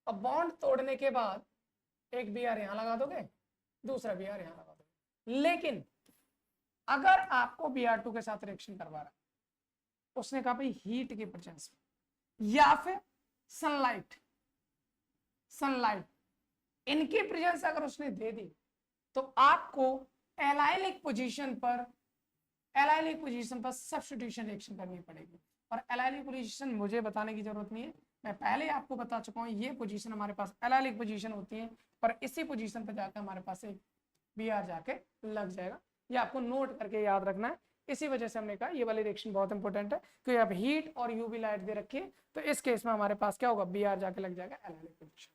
और बॉन्ड तोड़ने के बाद एक Br यहाँ लगा दोगे, दूसरा Br यहाँ लगा दोगे। लेकिन अगर आपको Br2 के साथ रिएक्शन करवा रहा है, उसने कहा भाई हीट की प्रेजेंस में या फिर सनलाइट इनकी प्रेजेंस अगर उसने दे दी, तो आपको एलाइलिक पोजीशन पर सब्स्टिट्यूशन रिएक्शन करनी पड़ेगी। और एलाइलिक पोजीशन मुझे बताने की जरूरत नहीं है, मैं पहले आपको बता चुका हूँ, ये पोजीशन हमारे पास एलाइलिक पोजीशन होती है, और इसी पोजीशन पर जाकर हमारे पास एक Br जाके लग जाएगा। ये आपको नोट करके याद रखना है। इसी वजह से हमने कहा ये वाली रिएक्शन बहुत इंपॉर्टेंट है, क्योंकि अब हीट और यूवी लाइट दे रखी है, तो इस केस में हमारे पास क्या होगा, Br जाके लग जाएगा एल्काइल पोजीशन।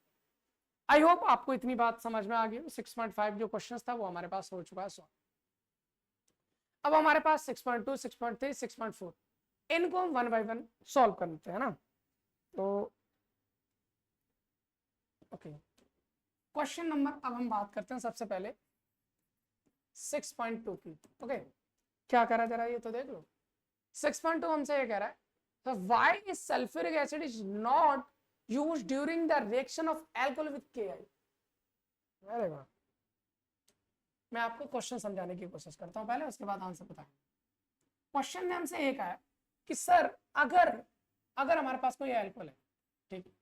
आई होप आपको इतनी बात समझ में आ गई। 6.5 जो क्वेश्चन था वो हमारे पास हो चुका है सॉल्व। अब हमारे पास 6.2, 6.3, 6.4 इनको हम 1 बाय 1 सॉल्व कर लेते हैं ना। तो ओके, क्वेश्चन नंबर अब हम बात करते हैं सबसे पहले 6.2 की। ओके, क्या कह रहा है जरा ये तो देख लो। 6.2 हमसे ये कह रहा है, so why is sulfuric acid is not used during the reaction of alcohol with Ki? अरे वाह, मैं आपको क्वेश्चन समझाने की कोशिश करता हूं पहले, उसके बाद आंसर बताएंगे। क्वेश्चन में हमसे एक आया कि सर अगर हमारे पास कोई अल्कोहल है, ठीक,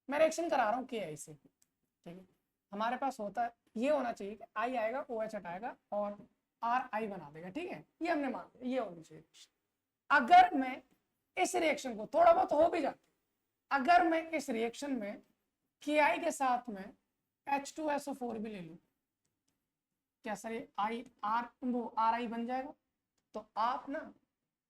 मैं रिएक्शन करा रहा हूँ Ki से, ठीक है, हमारे पास होता है ये होना चाहिए कि I आएगा, OH हटाएगा और RI बना देगा, ठीक है, ये हमने मान लिया, ये होनी चाहिए। अगर मैं इस रिएक्शन को, थोड़ा बहुत हो भी जाता, अगर मैं इस रिएक्शन में Ki के साथ में H2SO4 भी ले लूं, क्या सर ये RI बन जाएगा? तो आप ना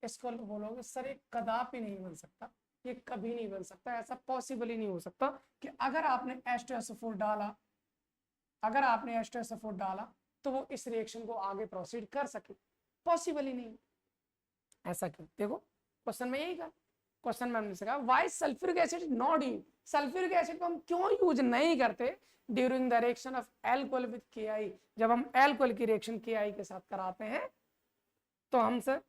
इसको बोलोगे सर ये कदापि नहीं बन सकता, ये कभी नहीं बन सकता, ऐसा पॉसिबल ही नहीं हो सकता कि अगर आपने H2SO4 डाला, अगर आपने H2SO4 डाला तो वो इस रिएक्शन को आगे प्रोसीड कर सके, पॉसिबल ही नहीं। ऐसा क्यों? देखो क्वेश्चन में यही कहा, क्वेश्चन में हमने कहा why sulphuric acid not used, sulphuric acid को हम क्यों यूज नहीं करते during the reaction of alcohol with Ki? जब हम अल्कोहल की रिएक्शन Ki के साथ कराते हैं तो हम सर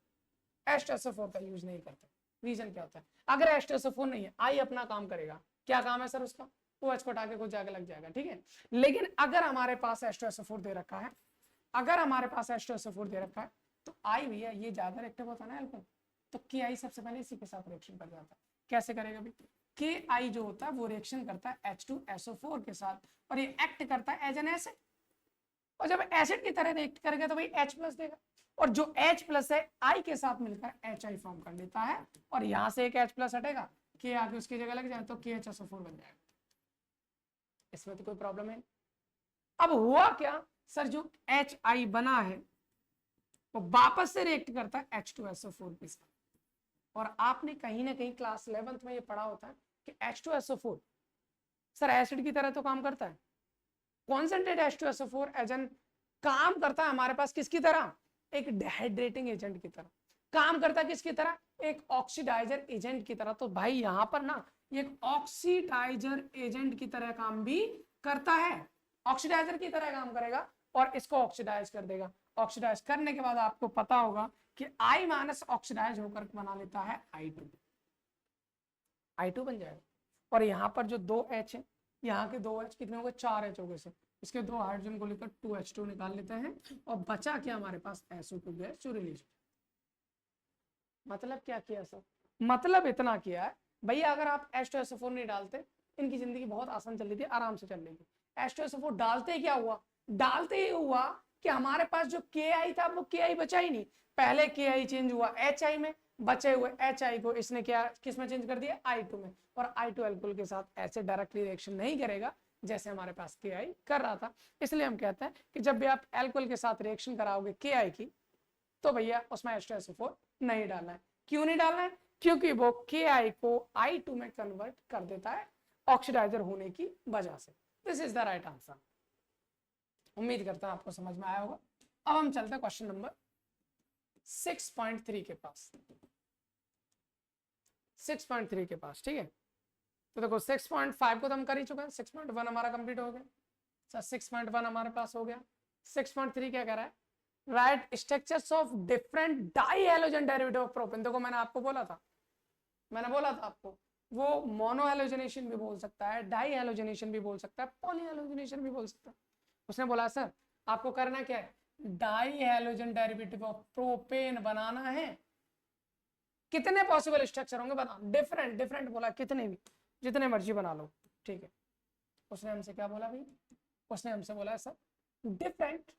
H2SO4 का यूज नहीं करते। रीजन क्या होता है? अगर H2SO4 नहीं है, I अपना काम करेगा, क्या काम है सर उसका, OH को हटा के कुछ जाके लग जाएगा, ठीक है। लेकिन अगर हमारे पास H2SO4 दे रखा है, अगर हमारे पास H2SO4 दे रखा है तो I भैया ये ज्यादा रिएक्टिव होता है ना अल्कोहल, तो Ki सबसे पहले इसी के साथ रिएक्शन कर जाता है। कैसे करेगा भाई? Ki जो होता है वो रिएक्शन करता है H2SO4 के साथ और ये एक्ट करता है एज एन एसिड, और जब एसिड की तरह रिएक्ट करेगा तो भाई H+ देगा, और जो H+ है I के साथ मिलकर HI फॉर्म कर लेता है, और यहां से एक H+ हटेगा, K आके उसकी जगह लग जाए तो KHSO4 बन जाएगा। इसमें तो कोई प्रॉब्लम है। अब हुआ क्या सर, जो HI बना है वो वापस से रिएक्ट करता है H2SO4 के साथ, और आपने कहीं ना कहीं क्लास 11th में ये पढ़ा होता है कि H2SO4 सर एसिड की तरह तो काम करता है, कॉन्सेंट्रेट H2SO4 एज एन काम करता है हमारे पास किसकी तरह, एक डिहाइड्रेटिंग एजेंट की तरह काम करता है, किसकी तरह, एक ऑक्सीडाइजर एजेंट की तरह। तो भाई यहां पर ना एक ऑक्सीडाइजर एजेंट की तरह काम भी करता है, ऑक्सीडाइजर की तरह काम करेगा और इसको ऑक्सीडाइज कर देगा। ऑक्सीडाइज करने के बाद आपको पता होगा कि I- ऑक्सीडाइज होकर बना लेता है I2 बन जाएगा। और यहाँ पर जो 2H है, यहाँ के 2H कितने हो गए, 4H हो गए सर, इसके 2 हाइड्रोजन को लेकर 2H2 निकाल लेते हैं और बचा क्या हमारे पास SO2 गैस जो रिलीज। मतलब क्या किया सर, मतलब इतना किया है भैया, अगर आप H2SO4 नहीं डालते इनकी जिंदगी बहुत आसान चल रही थी, आराम से चल रही थी। H2SO4 डालते क्या हुआ, डालते ही हुआ कि हमारे पास जो Ki था वो Ki बचा ही नहीं, पहले Ki चेंज हुआ HI में, बचे हुए HI को इसने क्या किस में चेंज कर दिया, I2 में, और I2 अल्कोहल के साथ ऐसे डायरेक्टली रिएक्शन नहीं करेगा जैसे हमारे पास Ki कर रहा था। इसलिए हम कहते हैं कि जब भी आप अल्कोहल के साथ रिएक्शन कराओगे Ki की तो भैया उसमें H2SO4 नहीं डालना है। क्यों नहीं डालना है? क्योंकि वो Ki को I2 में कन्वर्ट कर देता है ऑक्सीडाइजर होने की वजह से। This is the right answer. उम्मीद करता हूं आपको समझ में आया होगा। अब हम चलते हैं क्वेश्चन नंबर 6.3 के पास, 6.3 के पास, ठीक है। तो देखो 6.5 को तो हम कर ही चुके हैं, 6.1 हमारा कंप्लीट हो गया सर, 6.1 हमारे पास हो गया। 6.3 क्या कह रहा है, write structures of different die halogen derivative of propane. देखो मैंने आपको बोला था, आपको वो मोनो हैलोजनेशन भी बोल सकता है, डाई हैलोजनेशन भी बोल सकता है, पॉली हैलोजनेशन भी बोल सकता है। उसने बोला सर आपको करना क्या है, di halogen derivative of propane बनाना है। कितने पॉसिबल स्ट्रक्चर होंगे बना, डिफरेंट डिफरेंट बोला, कितने भी, जितने मर्जी बना लो, ठीक है। उसने हमसे क्या बोला भाई, उसने हमसे बोला सर डिफरेंट,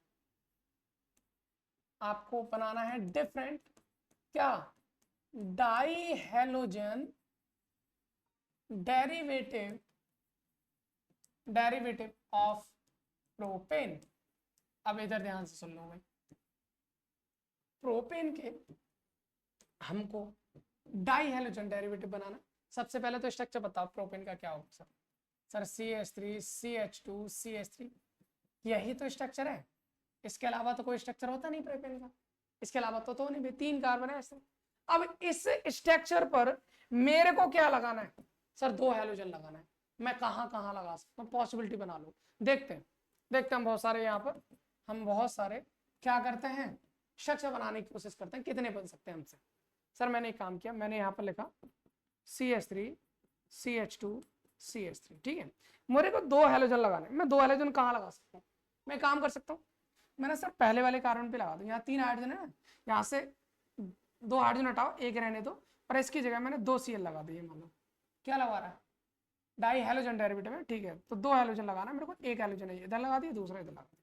आपको बनाना है डिफरेंट क्या, die halogen derivative of propane. अब इधर ध्यान से सुन लो भाई, प्रोपेन के हमको डाई हैलोजन डेरिवेटिव बनाना। सबसे पहले तो स्ट्रक्चर बताओ प्रोपेन का क्या होगा सर CH3 CH2 CH3, यही तो स्ट्रक्चर है, इसके अलावा तो कोई स्ट्रक्चर होता नहीं प्रोपेन का, इसके अलावा तो नहीं भी, 3 कार्बन है ऐसे। अब इस स्ट्रक्चर पर मेरे को क्या लगाना है सर, 2 हैलोजन लगाना है। मैं कहाँ कहाँ लगा सकता हूँ, पॉसिबिलिटी बना लो, देखते हैं हम बहुत सारे यहाँ पर, हम बहुत सारे क्या करते हैं, स्ट्रक्चर बनाने की कोशिश करते हैं, कितने बन सकते हैं हमसे। सर मैंने एक काम किया, मैंने यहाँ पर लिखा CH3 CH2 CH3, ठीक है। मेरे को 2 हैलोजन लगाने, मैं 2 हैलोजन कहाँ लगा सकता हूँ, मैं काम कर सकता हूँ, मैंने सर पहले वाले कार्बन पे लगा दूं, यहाँ 3 हाइड्रोजन है ना, यहाँ से 2 हाइड्रोजन हटाओ, एक रहने दो, और इसकी जगह मैंने 2 Cl लगा दिए। मान लो क्या लगा रहा है, डाई हैलोजन डेरिवेटिव है, ठीक है। तो 2 हैलोजन लगाना मेरे को, एक हैलोजन है इधर लगा दिया, दूसरा इधर लगा दिया,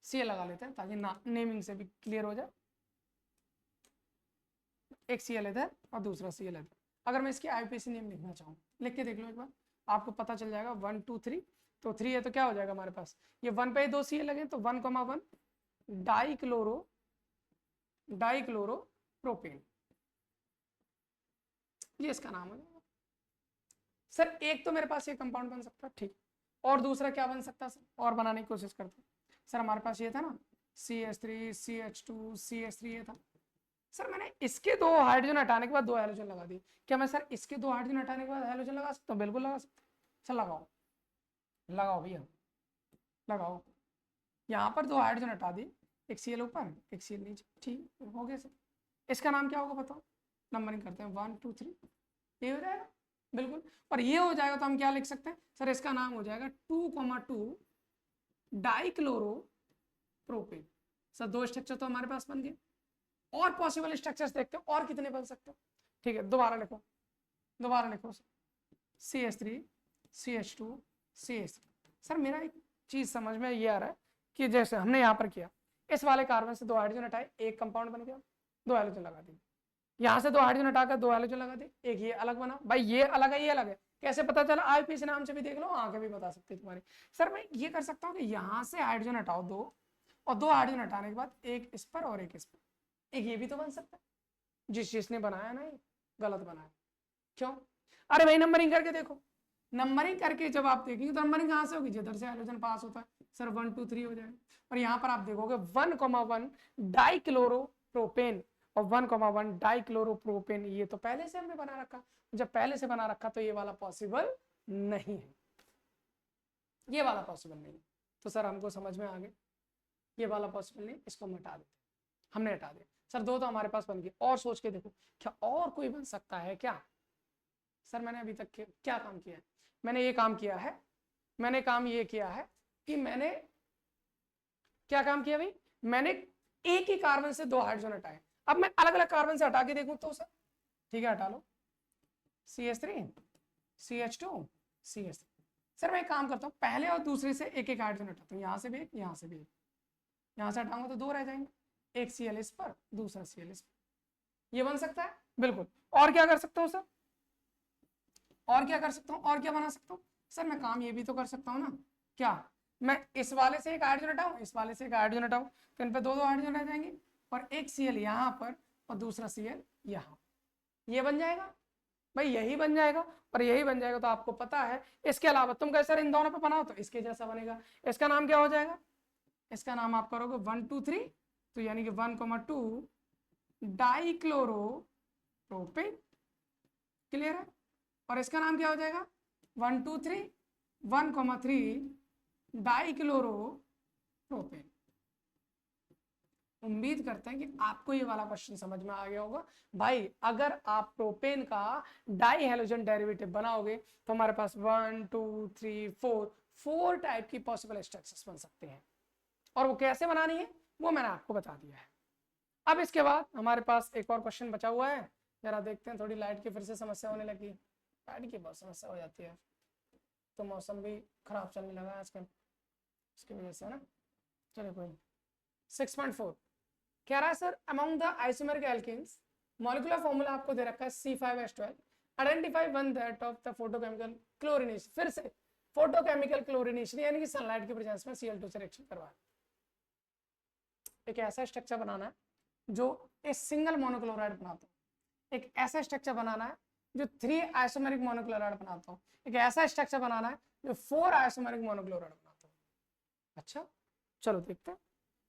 Cl लगा लेते हैं ताकि नेमिंग से भी क्लियर हो जाए। एक Cl इधर और दूसरा Cl इधर। अगर मैं इसकी IUPAC नेम लिखना चाहूँ, लिख के देख लो एक बार, आपको पता चल जाएगा। 1 2 3, तो 3 है तो क्या हो जाएगा हमारे पास, ये 1 पे 2 Cl लगे तो 1,1 डाइक्लोरो प्रोपेन, ये इसका नाम है सर। एक तो मेरे पास ये कंपाउंड बन सकता है, ठीक, और दूसरा क्या बन सकता है सर, और बनाने की कोशिश करते हैं सर। हमारे पास ये था ना CH3 CH2 CH3 ये था सर, मैंने इसके 2 हाइड्रोजन हटाने के बाद 2 हैलोजन लगा दिए। क्या मैं सर इसके 2 हाइड्रोजन हटाने के बाद हैलोजन लगा सकता हूँ, बिल्कुल लगा सकता हूँ सर। लगाओ भैया लगाओ, यहाँ पर 2 हाइड्रोजन हटा दिए, एक Cl ऊपर एक Cl नीचे, ठीक हो गया सर। इसका नाम क्या होगा बताओ, नंबरिंग करते हैं 1 2 3, ये हो जाएगा बिल्कुल। और ये हो जाएगा तो हम क्या लिख सकते हैं सर, इसका नाम हो जाएगा 2,2 डाइक्लोरो प्रोपेन। सर 2 स्ट्रक्चर तो हमारे पास बन गए, और पॉसिबल स्ट्रक्चर्स देखते हैं और कितने बन सकते हैं, ठीक है। दोबारा लिखो sir, CH3 CH2 CH3। Sir मेरा एक चीज समझ में ये आ रहा है कि जैसे हमने यहाँ पर किया, इस वाले कार्बन से 2 हाइड्रोजन हटाए, एक कंपाउंड बन गया, 2 हैलोजन लगा दिए, यहाँ से 2 हाइड्रोजन हटाकर 2 हैलोजन लगा दिए, एक ये अलग बना। भाई ये अलग है ये अलग है, कैसे पता चला, IUPAC नाम से भी देख लो, आंखें भी बता सकती है तुम्हारी। सर मैं ये कर सकता हूँ कि यहाँ से हाइड्रोजन हटाओ 2, और 2 हाइड्रोजन हटाने के बाद एक इस पर और एक इस पर, एक ये भी तो बन सकता है। जिसने बनाया ना ये गलत बनाया, क्यों, अरे भाई नंबरिंग करके देखो, नंबरिंग करके जब आप देखेंगे तो नंबरिंग कहाँ से होगी, जिधर से हाइड्रोजन पास होता है सर 1 2 3 हो जाएगा। और यहाँ पर आप देखोगे 1,1 डाइक्लोरो प्रोपेन और 1,1 डाइक्लोरोप्रोपेन, ये तो पहले से हमने बना रखा। जब पहले से बना रखा तो ये वाला पॉसिबल नहीं है, ये वाला पॉसिबल नहीं। तो सर हमको समझ में आ गया, ये वाला पॉसिबल नहीं, इसको हम हटा देते, हमने हटा दिया। सर 2 तो हमारे पास बन गए, और सोच के देखो क्या और कोई बन सकता है क्या। सर मैंने अभी तक क्या काम किया है, मैंने ये काम किया है, मैंने काम ये किया है कि मैंने क्या काम किया भाई, मैंने एक ही कार्बन से 2 हाइड्रोजन हटाए। अब मैं अलग अलग कार्बन से हटा के देखूं तो सर, ठीक है हटा लो, CH3 CH2 CH3। सर मैं एक काम करता हूँ, पहले और दूसरे से एक एक हाइड्रोजन हटाता हूँ, यहाँ से भी एक, यहाँ से भी एक, यहाँ से हटाऊंगा तो 2 रह जाएंगे, एक Cl इस पर दूसरा Cl इस पर, ये बन सकता है बिल्कुल। और क्या कर सकता हूँ सर, और क्या कर सकता हूँ, और क्या बना सकता हूँ सर, मैं काम ये भी तो कर सकता हूँ ना, क्या मैं इस वाले से एक हाइड्रोजन हटाऊं, इस वाले से एक हाइड्रोजन हटाऊं, तो इन पर 2 हाइड्रोजन रह जाएंगे, और एक Cl यहाँ पर और दूसरा Cl यहाँ, ये बन जाएगा भाई, यही बन जाएगा और यही बन जाएगा। तो आपको पता है, इसके अलावा तुम कहे सर इन दोनों पे बनाओ तो इसके जैसा बनेगा, इसका नाम क्या हो जाएगा, इसका नाम आप करोगे 1 2 3, तो यानी कि 1,2 डाइक्लोरो प्रोपेन, क्लियर है। और इसका नाम क्या हो जाएगा 1 2 3 1,3 डाइक्लोरो प्रोपेन। उम्मीद करते हैं कि आपको ये वाला क्वेश्चन समझ में आ गया होगा। भाई अगर आप प्रोपेन का डाई हैलोजन डेरिवेटिव बनाओगे तो हमारे पास 1 2 3 4 टाइप की पॉसिबल स्ट्रक्चर्स बन सकते हैं, और वो कैसे बनानी है वो मैंने आपको बता दिया है। अब इसके बाद हमारे पास एक और क्वेश्चन बचा हुआ है, जरा देखते हैं। थोड़ी लाइट की फिर से समस्या होने लगी, लाइट की बहुत समस्या हो जाती है, तो मौसम भी खराब चलने लगा है आजकल, उसकी वजह से है ना। चलिए कोई 6.4 कह रहा है sir, among the isomeric alkanes molecular formula आपको दे रखा है C5H12, identify one that of the photochemical chlorination. फिर से फोटोकेमिकल क्लोरिनेशन यानी कि सनलाइट की प्रेजेंस में Cl2 से रिएक्शन करवाए। एक ऐसा स्ट्रक्चर बनाना है जो एक सिंगल मोनोक्लोराइड बनाता हो, एक ऐसा स्ट्रक्चर बनाना है जो 3 आइसोमेरिक मोनोक्लोराइड बनाता हो, एक ऐसा स्ट्रक्चर बनाना है जो 4 आइसोमेरिक मोनोक्लोराइड बनाता हो। अच्छा चलो देखते हैं।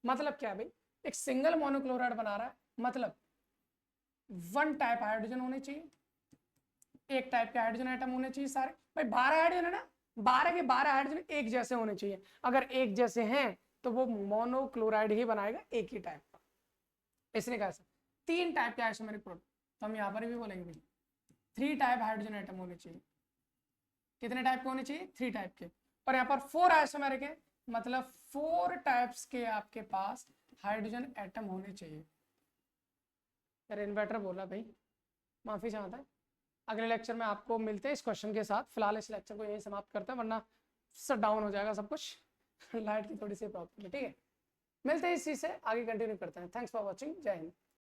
मतलब क्या है भाई, एक सिंगल मोनोक्लोराइड बना रहा है, मतलब 1 टाइप हाइड्रोजन होने चाहिए, एक टाइप के हाइड्रोजन आइटम होने चाहिए सारे। भाई 12 हाइड्रोजन है ना, 12 के 12 हाइड्रोजन एक जैसे होने चाहिए। अगर एक जैसे हैं तो वो मोनोक्लोराइड ही बनाएगा एक ही टाइप का। इसने कहा 3 टाइप के आइसोमेरिक प्रोडक्ट, तो हम यहाँ पर भी बोलेंगे भाई 3 टाइप हाइड्रोजन आइटम होने चाहिए। कितने टाइप के होने चाहिए? 3 टाइप के। और यहाँ पर 4 आइसोमेरिक है, मतलब 4 टाइप्स के आपके पास हाइड्रोजन एटम होने चाहिए। यार इन्वर्टर बोला भाई, माफी चाहता है। अगले लेक्चर में आपको मिलते हैं इस क्वेश्चन के साथ। फिलहाल इस लेक्चर को यहीं समाप्त करते हैं, वरना शट डाउन हो जाएगा सब कुछ। लाइट की थोड़ी सी प्रॉब्लम है, ठीक है। मिलते हैं इसी से आगे कंटिन्यू करते हैं। थैंक्स फॉर वॉचिंग, जय हिंद।